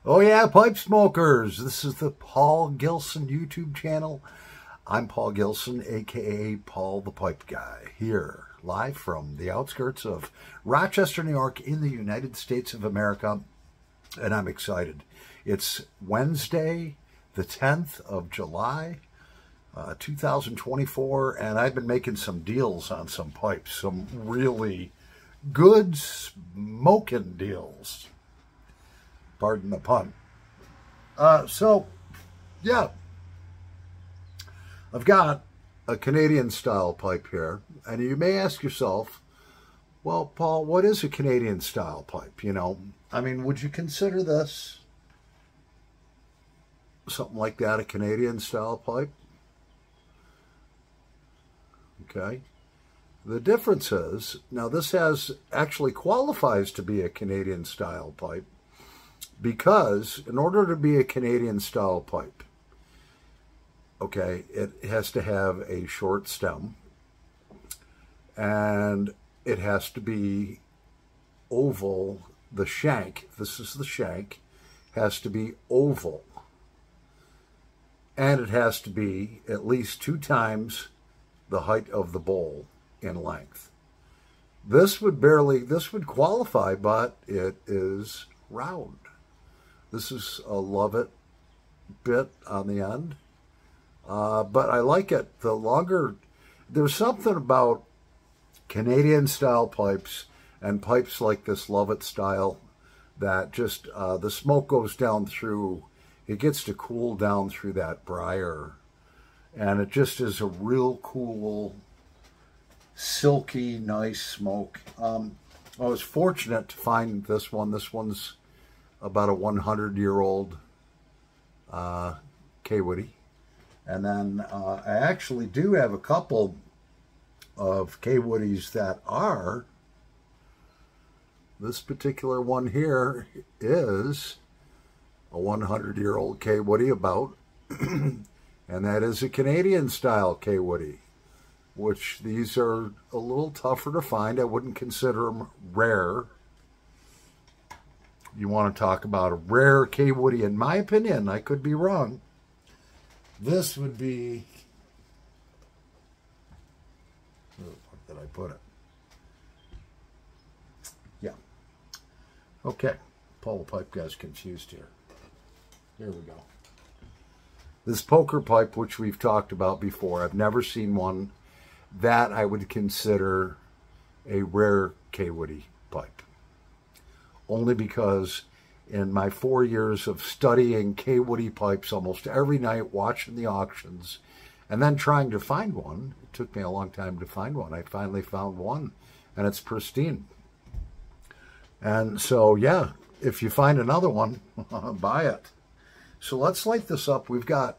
Oh yeah, pipe smokers. This is the Paul Gilson YouTube channel. I'm Paul Gilson, aka Paul the Pipe Guy, here live from the outskirts of Rochester, New York in the United States of America, and I'm excited. It's Wednesday, the 10th of July, 2024, and I've been making some deals on some pipes, some really good smoking deals. Pardon the pun. Yeah, I've got a Canadian style pipe here, and you may ask yourself, well, Paul, what is a Canadian style pipe? You know, I mean, would you consider this something like that, a Canadian style pipe? Okay. The difference is, now this actually qualifies to be a Canadian style pipe, because in order to be a Canadian style pipe, okay, it has to have a short stem, and it has to be oval. The shank, this is the shank, has to be oval, and it has to be at least 2 times the height of the bowl in length. This would qualify, but it is round. This is a love it bit on the end, but I like it. The longer, there's something about Canadian style pipes and pipes like this love it style that just, the smoke goes down through, it gets to cool down through that briar, and it just is a real cool, silky, nice smoke. I was fortunate to find this one. This one's about a 100-year-old K-Woody. And then I actually do have a couple of K-Woodies that are, this particular one here is a 100-year-old K-Woody about, and that is a Canadian style K-Woody, which these are a little tougher to find. I wouldn't consider them rare. You want to talk about a rare K-Woody, in my opinion, I could be wrong. This would be, where the fuck did I put it? Yeah. Okay. Paul the Pipe Guy's confused here. Here we go. This poker pipe, which we've talked about before, I've never seen one that I would consider a rare K-Woody pipe. Only because in my 4 years of studying K-Woody pipes almost every night, watching the auctions, and then trying to find one, it took me a long time to find one. I finally found one, and it's pristine. And so, yeah, if you find another one, buy it. So let's light this up. We've got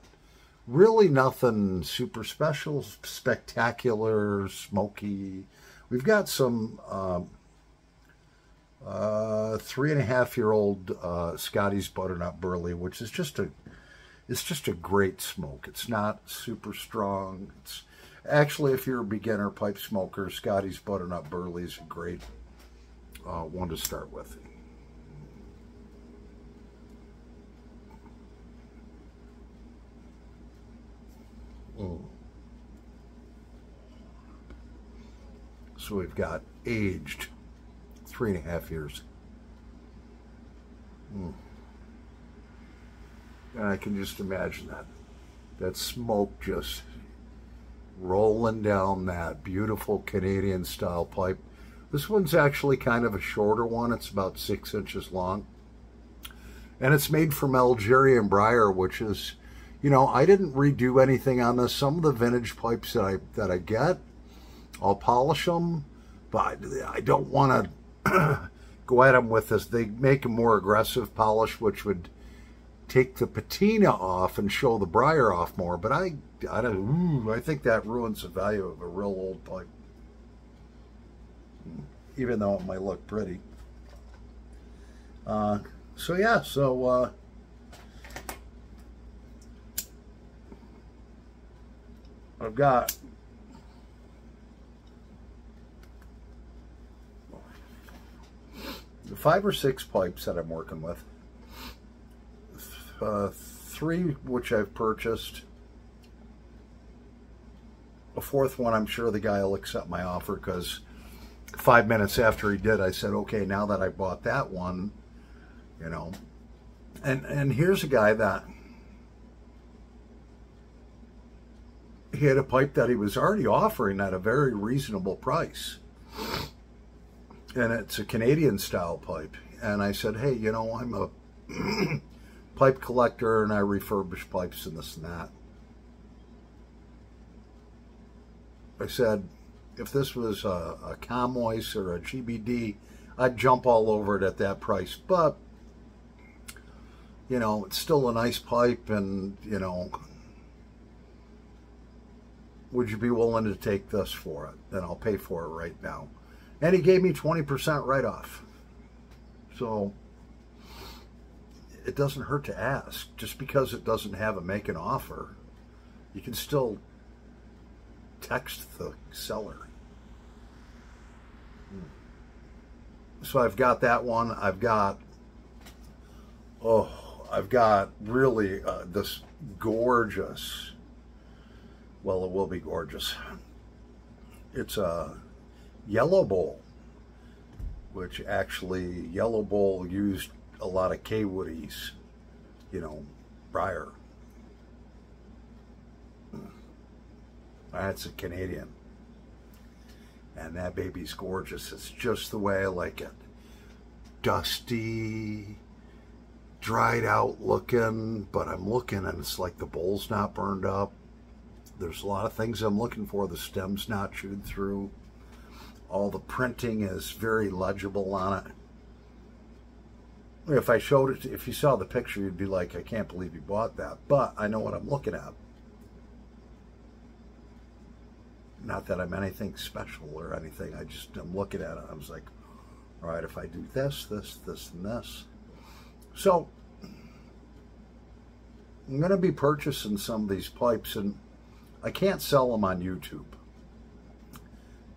really nothing super special, spectacular, smoky. We've got some 3.5-year-old Scotty's Butternut Burley, which is just a great smoke. It's not super strong. It's actually, if you're a beginner pipe smoker, Scotty's Butternut Burley is a great one to start with. So we've got aged 3.5 years. And I can just imagine that smoke just rolling down that beautiful Canadian style pipe. This one's actually kind of a shorter one. It's about 6 inches long. And it's made from Algerian briar, which is, you know, I didn't redo anything on this. Some of the vintage pipes that I get, I'll polish them, but I don't want to go at them with this. They make a more aggressive polish, which would take the patina off and show the briar off more. But I think that ruins the value of a real old pipe, even though it might look pretty. So yeah, I've got the 5 or 6 pipes that I'm working with. 3 which I've purchased. A 4th one, I'm sure the guy will accept my offer, because 5 minutes after he did, I said, okay, now that I bought that one, you know. And here's a guy that he had a pipe that he was already offering at a very reasonable price. And it's a Canadian style pipe. And I said, hey, you know, I'm a pipe collector and I refurbish pipes and this and that. I said, if this was a Comois or a GBD, I'd jump all over it at that price. But, you know, it's still a nice pipe, and, you know, would you be willing to take this for it? Then I'll pay for it right now. And he gave me 20% write-off. So it doesn't hurt to ask. Just because it doesn't have a make an offer, you can still text the seller. So I've got that one. I've got really this gorgeous, well, it will be gorgeous. It's a Yellow Bowl, which actually Yellow Bowl used a lot of K-Woodies, you know, Briar. That's a Canadian. And that baby's gorgeous. It's just the way I like it. Dusty, dried out looking, but I'm looking and it's like the bowl's not burned up. There's a lot of things I'm looking for. The stem's not chewed through. All the printing is very legible on it. If I showed it, if you saw the picture, you'd be like, I can't believe you bought that. But I know what I'm looking at. Not that I'm anything special or anything. I'm looking at it. I was like, all right, if I do this, this, this, and this. So I'm going to be purchasing some of these pipes, and I can't sell them on YouTube.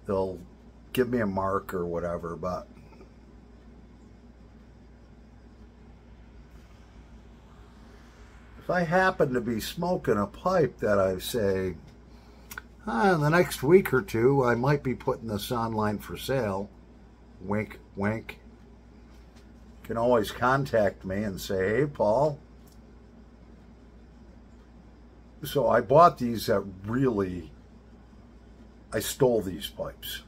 They'll give me a mark or whatever, but if I happen to be smoking a pipe that I say, in the next week or two, I might be putting this online for sale, wink, wink, you can always contact me and say, hey, Paul. So I bought these that really, I stole these pipes.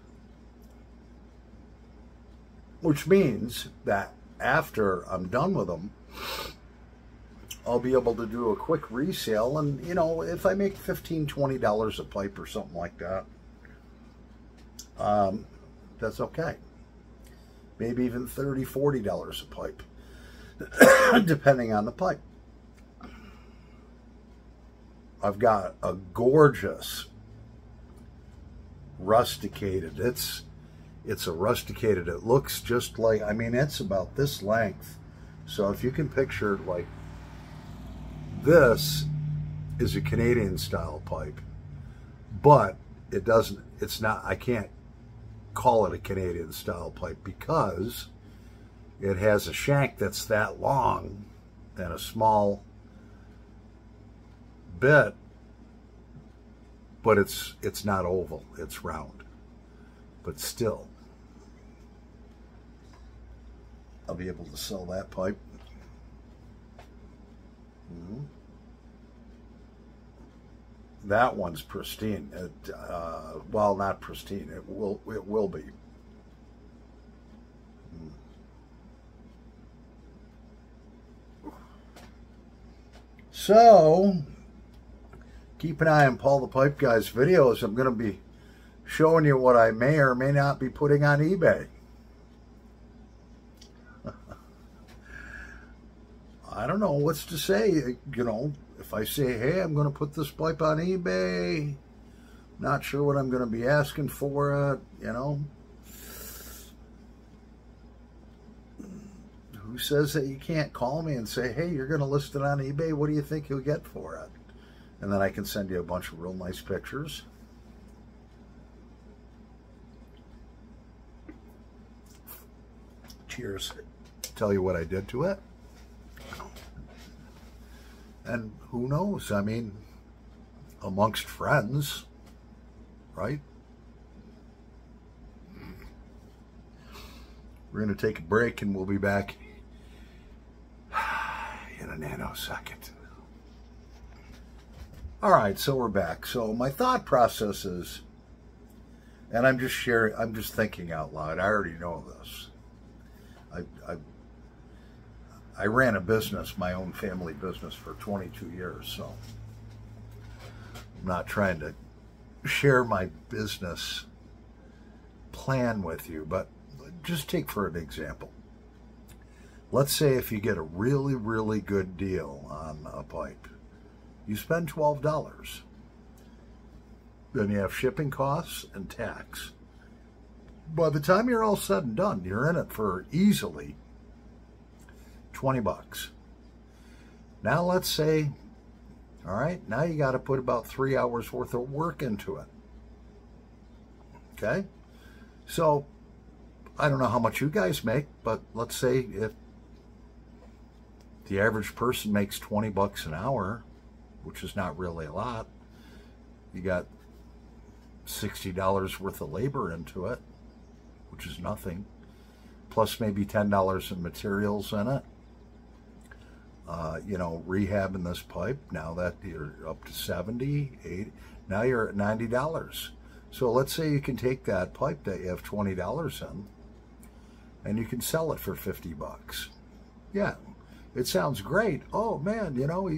Which means that after I'm done with them, I'll be able to do a quick resale. And, you know, if I make $15, $20 a pipe or something like that, that's okay. Maybe even $30, $40 a pipe, depending on the pipe. I've got a gorgeous rusticated. It's a rusticated. It looks just like, I mean, it's about this length. So if you can picture, like, this is a Canadian style pipe, but it doesn't, it's not, I can't call it a Canadian style pipe because it has a shank that's that long and a small bit, but it's not oval, it's round. But still, I'll be able to sell that pipe. That one's pristine. Well, not pristine. It will be. So keep an eye on Paul the Pipe Guy's videos. I'm going to be showing you what I may or may not be putting on eBay. I don't know what's to say. You know, if I say, hey, I'm going to put this pipe on eBay, not sure what I'm going to be asking for it, you know. Who says that you can't call me and say, hey, you're going to list it on eBay? What do you think you'll get for it? And then I can send you a bunch of real nice pictures. Cheers. Tell you what I did to it. And who knows? I mean, amongst friends, right? We're going to take a break and we'll be back in a nanosecond. All right, so we're back. So my thought process is, and I'm just thinking out loud. I already know this. I ran a business, my own family business, for 22 years, so I'm not trying to share my business plan with you, but just take for an example. Let's say if you get a really, really good deal on a pipe, you spend $12. Then you have shipping costs and tax. By the time you're all said and done, you're in it for easily $20. Now let's say, all right, now you got to put about 3 hours worth of work into it. Okay? So, I don't know how much you guys make, but let's say if the average person makes $20 an hour, which is not really a lot, you got $60 worth of labor into it, which is nothing, plus maybe $10 in materials in it. You know, rehabbing this pipe, now that you're up to 70, 80, now you're at $90. So let's say you can take that pipe that you have $20 in and you can sell it for $50. Yeah, it sounds great. Oh man, you know,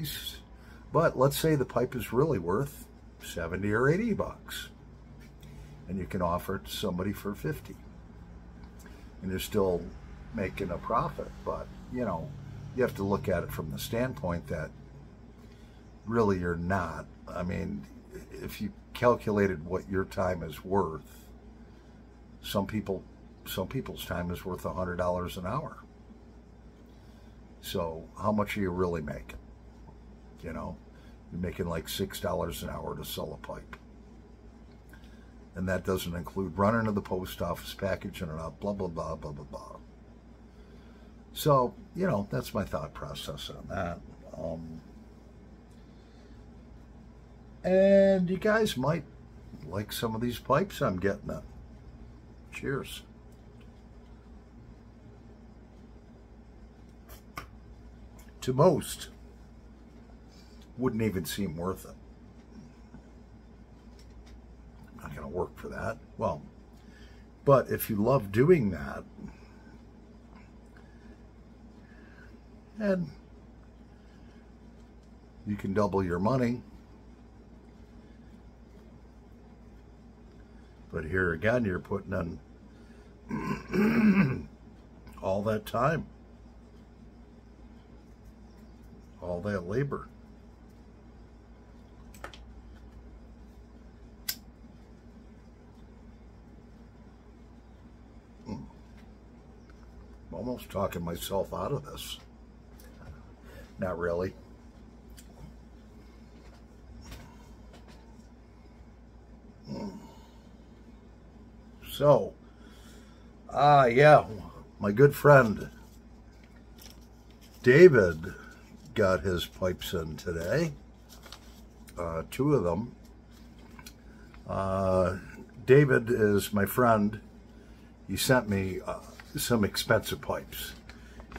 but let's say the pipe is really worth 70 or $80 and you can offer it to somebody for 50 and you're still making a profit. But you know, you have to look at it from the standpoint that really you're not. I mean, if you calculated what your time is worth, some people's time is worth $100 an hour. So how much are you really making? You know, you're making like $6 an hour to sell a pipe. And that doesn't include running to the post office, packaging it up, blah, blah, blah, blah, blah, blah. So, you know, that's my thought process on that. And you guys might like some of these pipes I'm getting at. Cheers. To most, wouldn't even seem worth it. I'm not going to work for that. Well, but if you love doing that, and you can double your money. But here again, you're putting in all that time, all that labor. I'm almost talking myself out of this. Not really. So, yeah, my good friend David got his pipes in today. 2 of them. David is my friend. He sent me some expensive pipes.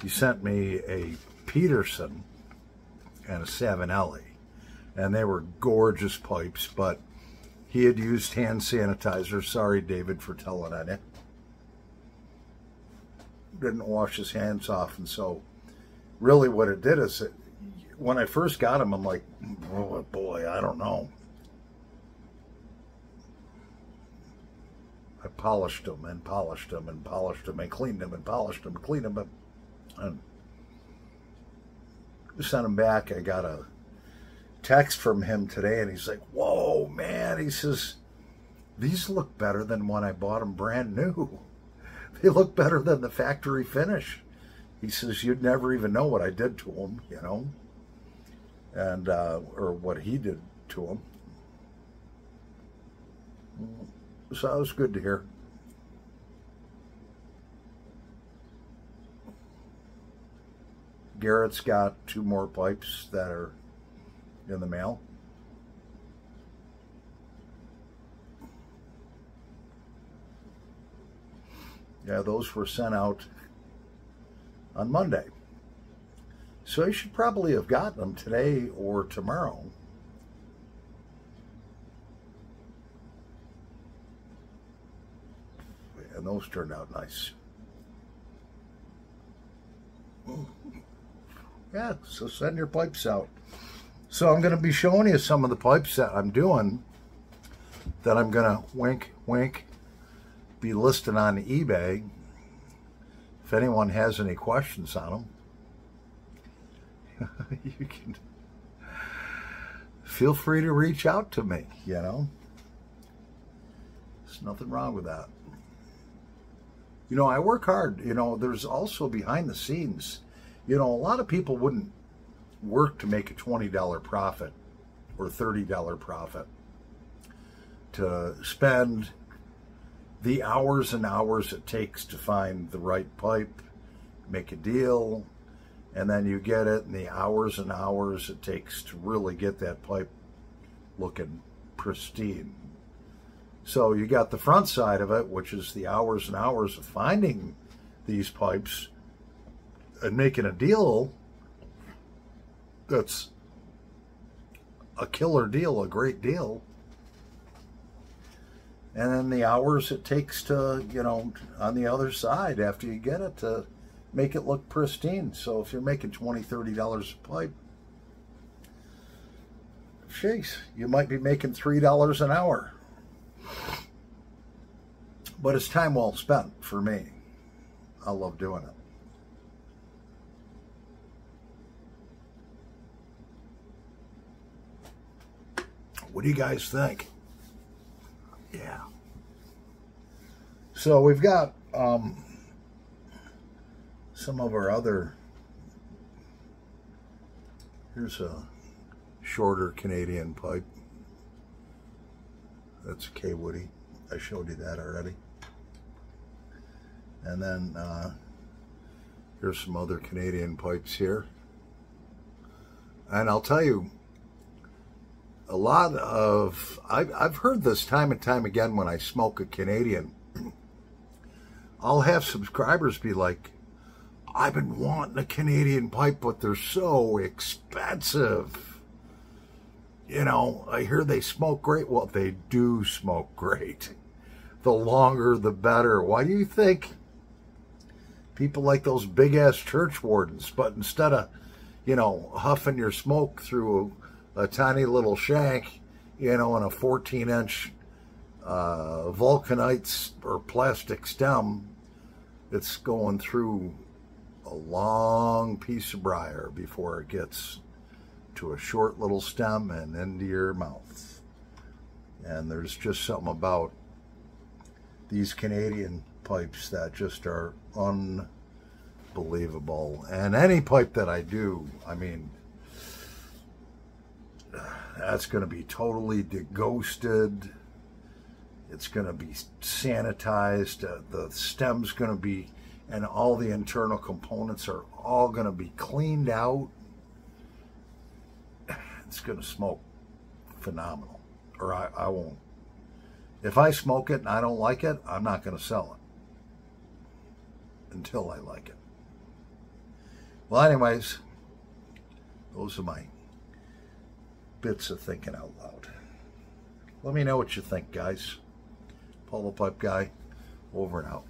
He sent me a Peterson and a Savinelli, and they were gorgeous pipes, but he had used hand sanitizer. Sorry, David, for telling on it. Didn't wash his hands off, and so really what it did is, when I first got them, I'm like, oh boy, I don't know. I polished them and polished them and polished them and cleaned them and polished them and cleaned them, and sent them back. I got a text from him today, and he's like, whoa, man. He says, these look better than when I bought them brand new. They look better than the factory finish. He says, you'd never even know what I did to them, you know, and or what he did to them. So that was good to hear. Garrett's got 2 more pipes that are in the mail. Yeah, those were sent out on Monday. So you should probably have gotten them today or tomorrow. And those turned out nice. Yeah, so send your pipes out. So I'm going to be showing you some of the pipes that I'm doing that I'm going to, wink, wink, be listed on eBay. If anyone has any questions on them, you can feel free to reach out to me, you know. There's nothing wrong with that. You know, I work hard. You know, there's also behind the scenes, you know, a lot of people wouldn't work to make a $20 profit or $30 profit to spend the hours and hours it takes to find the right pipe, make a deal, and then you get it, and the hours and hours it takes to really get that pipe looking pristine. So you got the front side of it, which is the hours and hours of finding these pipes and making a deal that's a killer deal, a great deal. And then the hours it takes to, you know, on the other side after you get it to make it look pristine. So if you're making $20, $30 a pipe, jeez, you might be making $3 an hour. But it's time well spent for me. I love doing it. What do you guys think? Yeah. So we've got some of our other, here's a shorter Canadian pipe. That's a K-Woody. I showed you that already. And then here's some other Canadian pipes here. And I'll tell you, a lot of, I've heard this time and time again when I smoke a Canadian. I'll have subscribers be like, I've been wanting a Canadian pipe, but they're so expensive. You know, I hear they smoke great. Well, they do smoke great. The longer, the better. Why do you think people like those big-ass church wardens, but instead of, you know, huffing your smoke through a tiny little shank, you know, in a 14-inch vulcanite or plastic stem, it's going through a long piece of briar before it gets to a short little stem and into your mouth. And there's just something about these Canadian pipes that just are unbelievable. And any pipe that I do, I mean, that's going to be totally deghosted. It's going to be sanitized. The stem's going to be, and all the internal components are all going to be cleaned out. It's going to smoke phenomenal. Or I won't. If I smoke it and I don't like it, I'm not going to sell it until I like it. Well, anyways, those are my bits of thinking out loud. Let me know what you think, guys. Polo Pipe Guy, over and out.